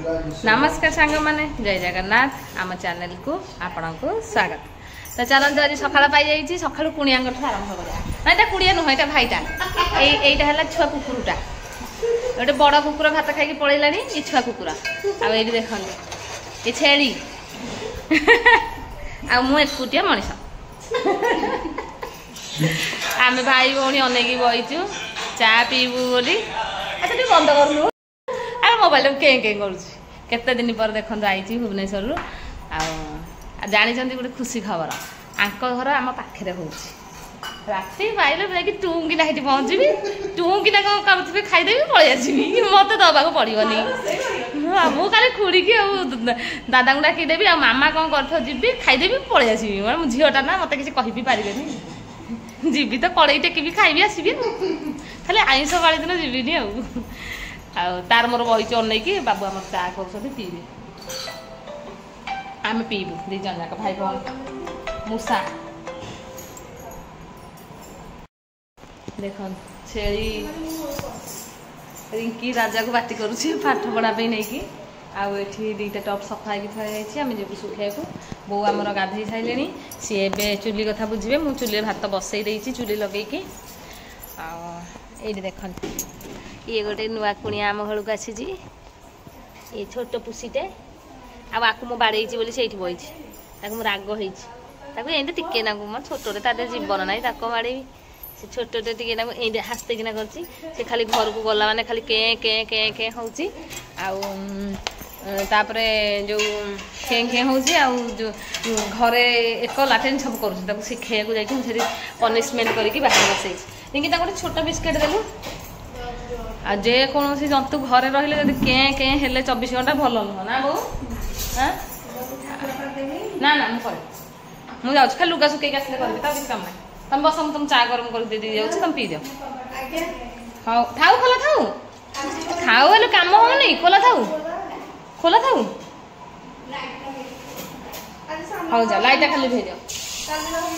नमस्कार सांग माने जय जगन्नाथ आम चैनल को आपण को स्वागत। तो चलते आज सकाल पाई सका कुणिया आरंभ करा ना कुड़िया नुह ये भाईटा यहीटा है छुआ कुकुरटा गोटे बड़ कुकुर भात खाई पलैला ये छुआ कुकुर आई देख ये छेली आकुटिया मनीष आम भाई भौणी अनेक बहीचु चा पीबू बोली अच्छा बंद करूँ आ मोबाइल के केते दिन पर देखते आई भुवनेश्वर जानी गोटे खुशी खबर आंक घर आम पाखे हो राति पाइले जाकि टूंगिना ये पहुँचबी टूंगिना कौन करुवे खाईदेवी पलि आसबि मत दबा पड़ोनी मु खाली खुड़ी की दादा को डाकिदेवी आ मामा कौन कर जी खाईदेवी पलि आसबि मैं झीटा ना मत कि कहि पारे जीवी तो कड़े टेकी खाई आसबि खाली आईष बाड़ी दिन जीविनी तार मोर बही अनेक बाबू आम चा कर पीबे आम पीबू दीज जाक भाई भौणी मूषा देख छेली रिंकी राजा को बाटी करुच्छे पाठ पढ़ा नहीं कि आठी दुईटा टप सफा थी जीव सुखा बो आमर गाधे सारे सी ए चुली कथा बुझे मुझे चुली भात बसई देती चुली लगे ये देख ये गोटे नुआ कुणिया आम घर को आसी ये छोट पुसीटे आपको मुझे बाड़े बोली से बही राग होती टिके ना मो छोटे तार जीवन ना बाड़े से छोटे टिके ना हास्ते किना कर खाली घर को गला माने खाली के के के के होची तापरे जो खें खें हो घरे एक लाट्रिन सब कर शिखे जाकि पनिशमेंट करके बाहर बसई लेकिन गोटे छोट बिस्किट देलु आ जेकोसी जंतु घरे रही के के हेले 24 घंटा भल नुह ना बो ना ना मुझे जाऊँ खाली लुगा सुखे आसले करी किसी काम ना तुम बस तुम चा गरम कर दे जाऊँ तुम पी दियो हाँ थाऊ खोला थाऊ थाऊ हेल्ले कम होनी खोला थाऊ हाँ जा लाइटा खाली भेज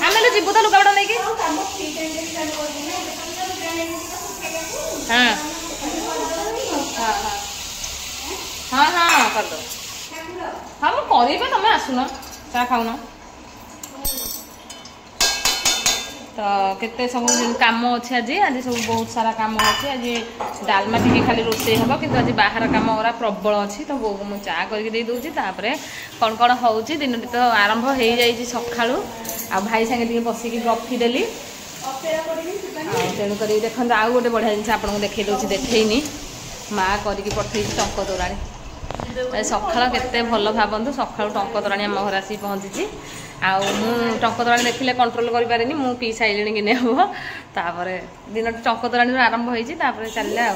आम जीव तो लुगापटा नहीं हाँ हाँ हाँ हाँ कर दो हाँ मुझे तुम आसुन चा खाऊन तो केते सब काम अच्छे आज आज सब बहुत सारा काम अच्छे आज डालमा टी खाली रोषे हम कि आज बाहर कम गुरा प्रबल अच्छी तो बो मुझे चा करके दूसरी कौन कौन हो दिन तो आरंभ हो जाए सका आ भाई सागे बसिक गफी देली तेणुक देखते आउ गोटे बढ़िया जिन आपको देखी दूसरी देखनी माँ करके पठे टंक तोराणी सका केते भल भावतु सका टंक तोराणी आम घर आसी पहुँची टंक तोराणी देखिले कंट्रोल करें मुझे पी सारे कि हम तापर दिन टंक तोराणी आरंभ होती चलला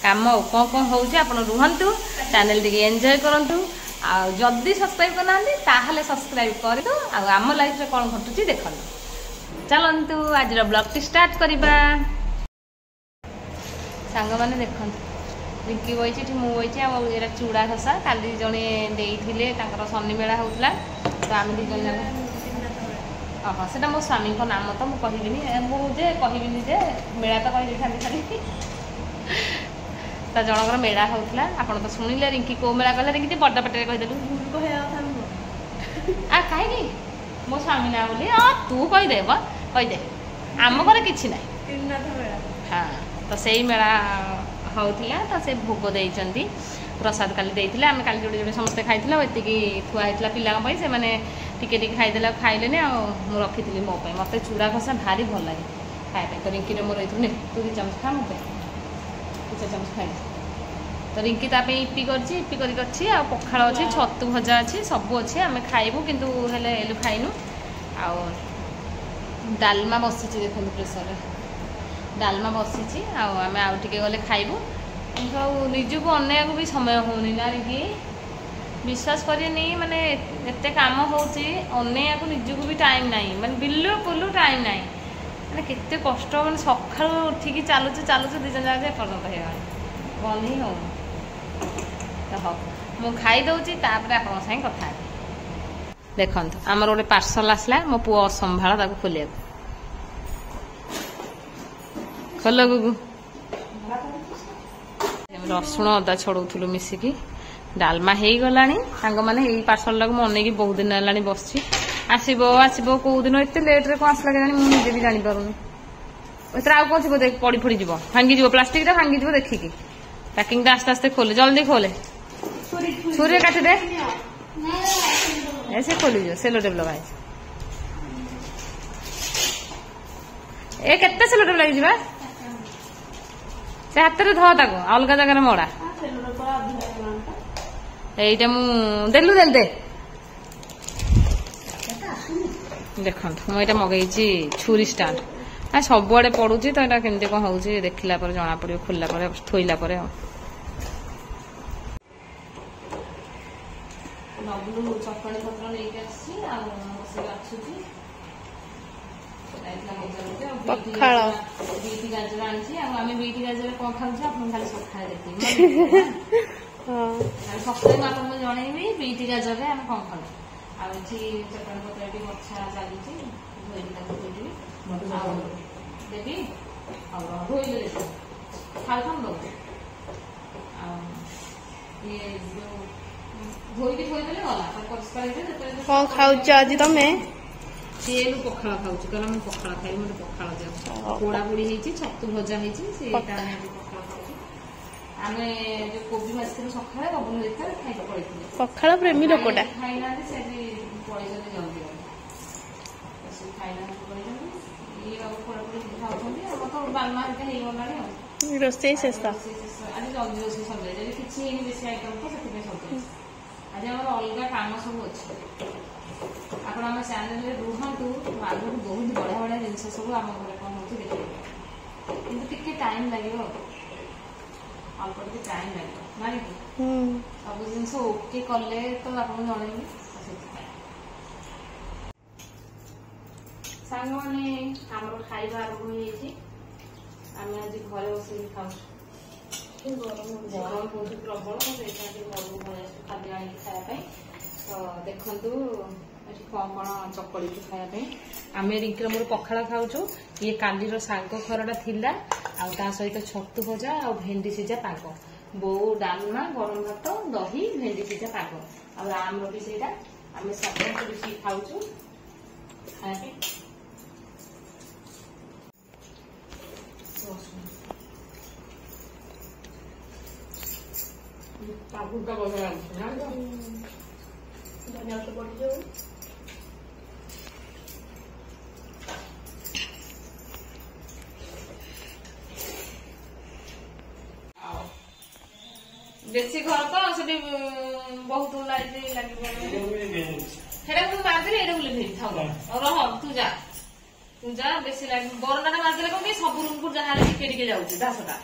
कम कौन कौन हो रुहतु चैनल टी एंजॉय करूँ आदि सब्सक्राइब करना सब्सक्राइब कर दो आम लाइफ में कौन घटुची देखु चलतु आज ब्लॉग टी स्टार्ट करवा सांग मैंने देखु रिंकी बही मुझे ये चूड़ा घसा काली जड़े देते शनि मेला होता तो आम दी जन हाँ से मो स्वामी नाम तो मुझे मुझे कहबी जे मेला तो कही खाली तो जनकर मेला होता आप तो शुणिले रिंकी को मेला कहले रिंकी बड़ पेटे कहीदेलु आ कहीं मो स्वामी ना बोली तू कहीदे कहीदे आम घर कि ना हाँ तो से मेला होता तो से भोग देती प्रसाद काली देते आम काली जोड़े जोड़े समस्ते खाई ये थुआ होता पिला से मैंने टिके टिके खाईदे खाइले मुझे रखी मो मत चूड़ा घसा भारी भल लगे खाया तो रिंकी मोर रही तू 2 चमच खा मुझे 2 चमच खाई तो रिंकी ताप इपी कर पखाड़ अच्छी छतु भजा अच्छी सब अच्छे आम खाइबू किंतु हेले खाइनु आ डालमा बसी देखो प्रेसर डालमा बसी आम आउ टे गले खाइबू निजक अनेक भी समय होनी ना कि विश्वास करेनि माने एते काम होची अनेक निजक भी टाइम नहीं माने बिल्कुल टाइम नहीं माने केते कष्ट माने सखा उठिकी चलुचे चलुचे 2 जन जाके पर्यंत है बंद ही हो तो हाँ मुझे खाई दूसरी आप कथा देखो आमर गोटे पार्सल आसला मो पुओ असंभाल खोलिया खोल गुगु रसुण अदा छड़ौलु मिसिकी डालमा हो गलानी मैंने पार्सल टाक मन बहुत दिन है बस आसब आसब कौ दिन एत लेट्रे कौन आसला के मुझे भी जापारूनी एथर आउ कौन देख पड़ी फड़ी जीव भांगी प्लास्टिक भांगी देखिकी पैकिंग आस्ते आस्ते खोले जल्दी खोले छुरी काटी दे ऐसे खोली सेलो टेप लगा ए केते सेलो टेप लगी जा से हाथ में ध ताको अलग जगह मड़ा এইটা মু দেলু দেল দে দেখন্ত মু এটা মগাইছি ছুরি স্টান্ড सबुआड़े पड़ुची तो यहाँ केमती कौन हो देखला जना पड़ो खोलला थोइला चटणी पत्र पखाल बीटी गाजर आनी बीटी गाजर कौन खाऊ खाली सका देखिए सकाल आपको जनइबी बीटी गाजर आम कौन खाऊ आठी चटणी पत्र बछा चली देवी धोइले खाऊ दो धोईकी थोदेले गला परिष्कार कौन खाऊ आज तुम सीएलू पखाड़ खाऊ कहला मुझे पखाड़ खाई मत पखाड़ दिया पोड़ा पोड़ी छतु भजा आम जो कोबी भाजी सकाଳେ बबुल खाई पड़े पखाड़ प्रेमी लोकटा खाईना से पड़े जल्दी खाईना रोषे शेष आज जल्दी रोषे सर किसी बेसी आइटम तो आज आम अलग कम सब अच्छे आपड़ आम चैनल रुहतु आगे बहुत बढ़िया बढ़िया जिन सब आम घर कौन हो देखिए कि टाइम लगे अल्प टे टाइम लगे ना कि सब जिन ओके कले तो आपको जनइबी सांग मैंने आम खाଇବା आरंभ हो आज घरे बस खाऊ गरम बहुत प्रबल घर खाद्य आनी खायापी तो देखु कौन कौन चकड़ी खायापी आम रिंकी मोर पखाड़ खाऊँ ये कालीर शाग खरटा थिला आ सहित छतु भजा आ भेंडी सीझा पाग बो डालमा गरम भात दही भेंडी सीझा पाग आम भी सहीटा आम सात खाऊ खायापी पागुटा बढ़िया धनिया तो पड़ जाओ देसी घर तो से बहुत लाइट लगे मारदेले ये बुले रह तू जा बेसी लाइट बरंडा मारदेले कौन सब रूम को जहाँ टिके जाऊँ घासटा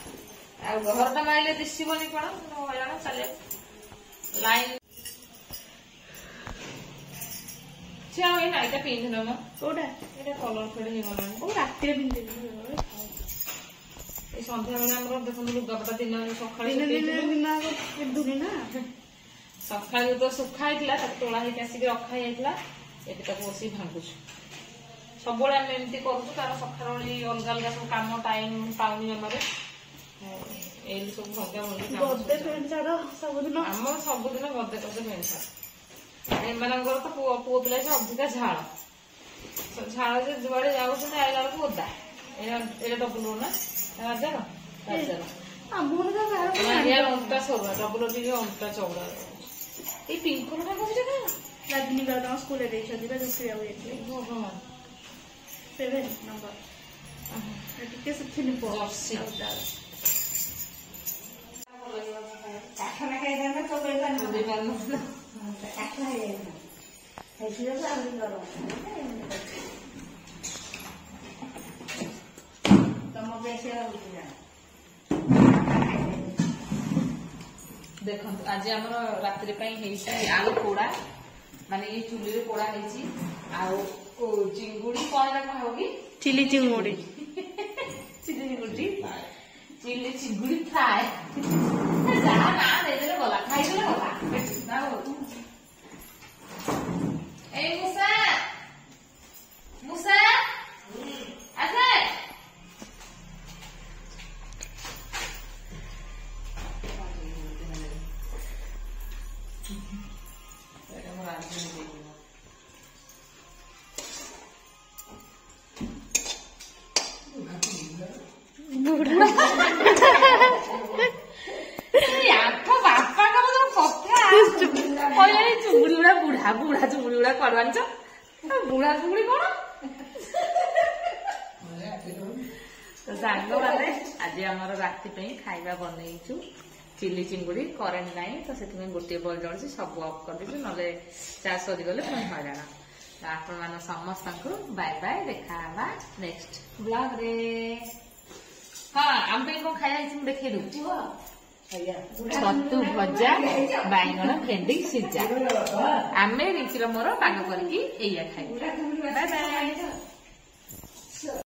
घरटा मारे दिशबनी कौन हईराण चले लाइन नाइटा पिंधन कौटा कलर फेड हो रात सन्ध्या बेले देखो लुगापटा दिन सका तो सुखाई तोड़ा आसिक रखाई ये बस भांगुच सब एमती करूँ तार सका अलग अलग सब कम टाइम पाऊनी जमार सब आम सबुदिन गदे गदे पेंट सार्ट एम तो पुओ पिला अधिका झाड़ झाड़ से जुआड़े जाऊँ आईला बेलू ओदा ये डबल ना राजार अंटा चौड़ा डबल अंटा चौड़ा ये पिंक कलर रागिनी तुम स्कूल भगवान 7 नंबर जर्सी देखो आज आम रात्रि आलू पोड़ा माने ये चुली रे पोड़ा चिंगुड़ी कौन होगी चिली चिंगुड़ी चिली चिंगुड़ी फ्राए जहाँ ना दे गला खाई गला मुसा मुसा आसे କୁଆଡୁ ଆଣିଛ ବୁଢା ବୁଢୀ କଣ ତ ସାଙ୍ଗମାନେ ଆଜି ଆମର ରାତି ପାଇଁ ଖାଇବା ବନେଇଛୁ ଚିଲି ଚିଙ୍ଗୁଡି। କରେଣ୍ଟ ନାହିଁ ତ ସେଥିପାଇଁ ଗୋଟିଏ ବଲ୍ ଜଳୁଛି, ସବୁ ଅଫ୍ କରିଦେଇଛୁ, ନହେଲେ ଚାର୍ଜ ସରିଗଲେ ପୁଣି ହଇରାଣ। ଆପଣ ମାନ ସମସ୍ତଙ୍କୁ ବାଏ ବାଏ, ଦେଖା ହବା ନେକ୍ସଟ ବ୍ଲଗରେ। ହଁ ଆମ ପାଇଁ କଣ ଖାଇବା ହେଇଛି ମୁଁ ଦେଖେଇ ଦଉଛି। ଛତୁ ଭଜା, ବାଇଗଣ ଭେଣ୍ଡି ସିଝା। ଆମେ ରିଙ୍କିର ମୋର ପାଗ କରିକି ଏଇଆ ଖାଇବୁ। Bye bye.